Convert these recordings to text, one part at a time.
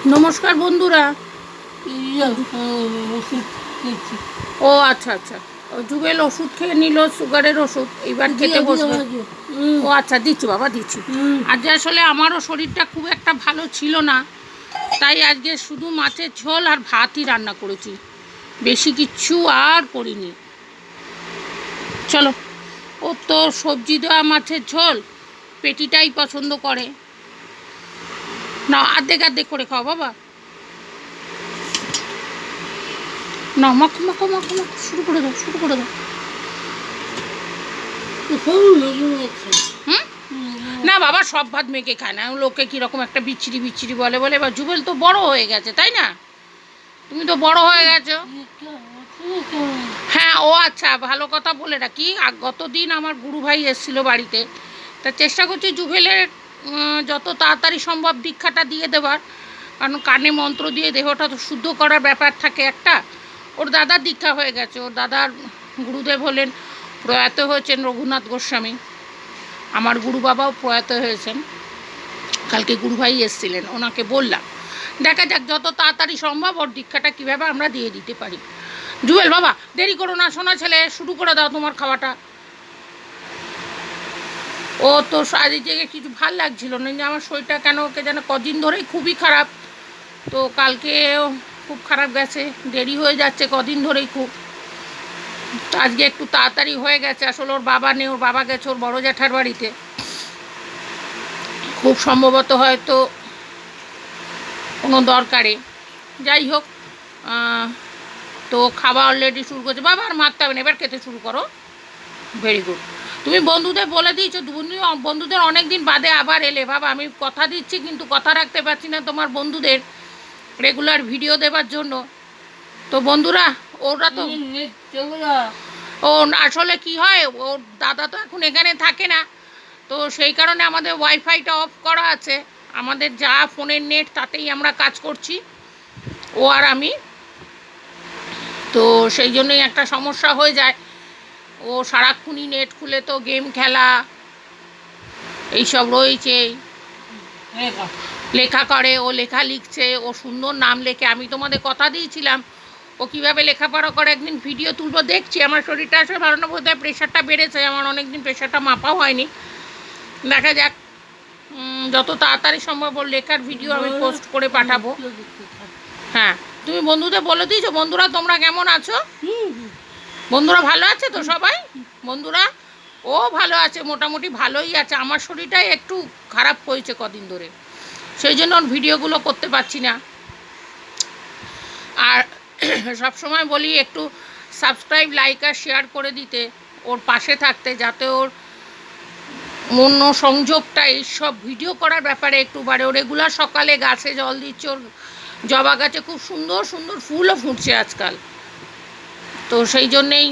নমস্কার বন্ধুরা। ও আচ্ছা আচ্ছা, জুবেল ওষুধ খেয়ে নিল, সুগারের ওষুধ, এইবার খেতে বসবে। ও আচ্ছা, দিচ্ছি বাবা দিচ্ছি। আজ আসলে আমারও শরীরটা খুব একটা ভালো ছিল না, তাই আজকে শুধু মাছের ঝোল আর ভাতই রান্না করেছি, বেশি কিচ্ছু আর করিনি। চলো, ও তো সবজি দেওয়া মাছের ঝোল পেটিটাই পছন্দ করে না, আর্ধেক আর্ধেক করে খাও বাবা। না, মাখো মাখো মাখো মাখো, শুরু করে দাও শুরু করে দাও। হুম, না বাবা, সব ভাত মেখে খায় না, লোকে কীরকম একটা বিচ্ছিরি বিচ্ছিরি বলে বলে। এবার জুবেল তো বড় হয়ে গেছে, তাই না? তুমি তো বড় হয়ে গেছো। হ্যাঁ, ও আচ্ছা, ভালো কথা বলে রাখি, গতদিন আমার গুরু ভাই এসেছিল বাড়িতে, তা চেষ্টা করছি জুবেলের যত তাড়াতাড়ি সম্ভব দীক্ষাটা দিয়ে দেওয়ার, কারণ কানে মন্ত্র দিয়ে দেহটা তো শুদ্ধ করার ব্যাপার থাকে একটা। ওর দাদার দীক্ষা হয়ে গেছে, ওর দাদার গুরুদেব হলেন, প্রয়াত হয়েছেন রঘুনাথ গোস্বামী। আমার গুরু বাবাও প্রয়াত হয়েছেন, কালকে গুরু ভাই এসেছিলেন, ওনাকে বললাম দেখা যাক যত তাড়াতাড়ি সম্ভব ওর দীক্ষাটা কীভাবে আমরা দিয়ে দিতে পারি। জুয়েল বাবা, দেরি করো না, শোনা ছেলে, শুরু করে দাও তোমার খাওয়াটা। ও তো আজ থেকে কিছু ভাল লাগছিল না, যে আমার শরীরটা কেন ওকে যেন কদিন ধরেই খুবই খারাপ, তো কালকেও খুব খারাপ গেছে, দেরি হয়ে যাচ্ছে কদিন ধরেই খুব। তো আজকে একটু তাড়াতাড়ি হয়ে গেছে, আসলে ওর বাবা নেই, ওর বাবা গেছে ওর বড় জ্যাঠার বাড়িতে, খুব সম্ভবত হয়তো কোনো দরকারে, যাই হোক। তো খাওয়া অলরেডি শুরু করছে বাবা, আর মারতে হবে না, এবার খেতে শুরু করো। Very good. তুমি বন্ধুদের বলে দিয়েছো, বন্ধুদের অনেক দিন বাদে আবার এলে বাবা, আমি কথা দিচ্ছি কিন্তু কথা রাখতে পারছি না তোমার বন্ধুদের রেগুলার ভিডিও দেওয়ার জন্য। তো বন্ধুরা, ওরা তো ও আসলে কি হয়, ওর দাদা তো এখন এখানে থাকে না, তো সেই কারণে আমাদের ওয়াইফাইটা অফ করা আছে, আমাদের যা ফোনের নেট তাতেই আমরা কাজ করছি, ও আর আমি। তো সেই জন্যই একটা সমস্যা হয়ে যায়, ও সারাক্ষণই নেট খুলে তো গেম খেলা এইসব রয়েছে, লেখা করে, ও লেখা লিখছে, ও সুন্দর নাম লেখে। আমি তোমাদের কথা দিয়েছিলাম ও কীভাবে লেখাপড়া করে একদিন ভিডিও তুলবো, দেখছি। আমার শরীরটা আসলে ভালো না, বোধহয় প্রেশারটা বেড়েছে, আমার অনেক দিন প্রেশারটা মাপাও হয়নি, দেখা যাক যত তাড়াতাড়ি সম্ভব ওর লেখার ভিডিও আমি পোস্ট করে পাঠাবো। হ্যাঁ, তুমি বন্ধুদের বলে দিয়েছো? বন্ধুরা তোমরা কেমন আছো? বন্ধুরা ভালো আছে তো সবাই? বন্ধুরা, ও ভালো আছে, মোটামুটি ভালোই আছে, আমার শরীরটাই একটু খারাপ হয়েছে কদিন ধরে, সেই জন্য ওর ভিডিওগুলো করতে পারছি না। আর সবসময় বলি একটু সাবস্ক্রাইব, লাইক আর শেয়ার করে দিতে, ওর পাশে থাকতে, যাতে ওর মন সংযোগটা এইসব ভিডিও করার ব্যাপারে একটু বাড়ে। ও রেগুলার সকালে গাছে জল দিচ্ছে, ওর জবা গাছে খুব সুন্দর সুন্দর ফুলও ফুটছে আজকাল, তো সেই জন্যেই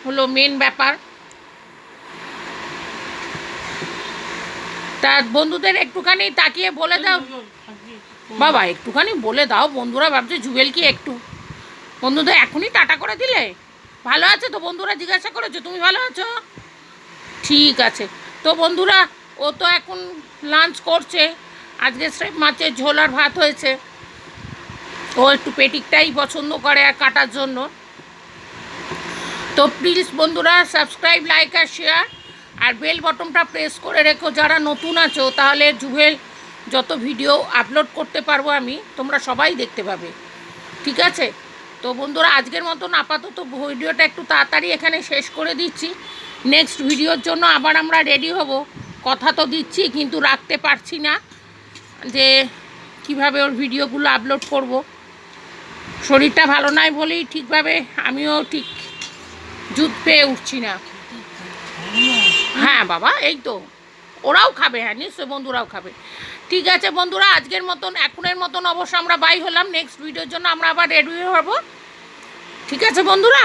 হলো মেন ব্যাপার। তা বন্ধুদের একটুখানি তাকিয়ে বলে দাও বাবা, একটুখানি বলে দাও, বন্ধুরা ভাবছে জুবেল কি একটু। বন্ধুদের এখনই টাটা করে দিলে? ভালো আছে তো? বন্ধুরা জিজ্ঞাসা করেছো তুমি ভালো আছো? ঠিক আছে। তো বন্ধুরা, ও তো এখন লাঞ্চ করছে, আজকে স্রেফ মাছের ঝোল আর ভাত হয়েছে, ও একটু পেটিকটাই পছন্দ করে আর কাটার জন্য। তো প্লিজ বন্ধুরা, সাবস্ক্রাইব, লাইক আর শেয়ার আর বেল বটনটা প্রেস করে রেখো যারা নতুন আছো, তাহলে জুবেল যত ভিডিও আপলোড করতে পারবো আমি, তোমরা সবাই দেখতে পাবে, ঠিক আছে? তো বন্ধুরা, আজকের মতন আপাতত ভিডিওটা একটু তাড়াতাড়ি এখানে শেষ করে দিচ্ছি, নেক্সট ভিডিওর জন্য আবার আমরা রেডি হব। কথা তো দিচ্ছি কিন্তু রাখতে পারছি না যে কিভাবে ওর ভিডিওগুলো আপলোড করব, শরীরটা ভালো নয় বলেই ঠিকভাবে আমিও ঠিক জুত পেয়ে উঠছি না। হ্যাঁ বাবা, এই তো ওরাও খাবে, হ্যাঁ নিশ্চয়ই বন্ধুরাও খাবে। ঠিক আছে বন্ধুরা, আজকের মতন এখনের মতন অবশ্য আমরা বাই হলাম, নেক্সট ভিডিওর জন্য আমরা আবার রেডি হব, ঠিক আছে বন্ধুরা?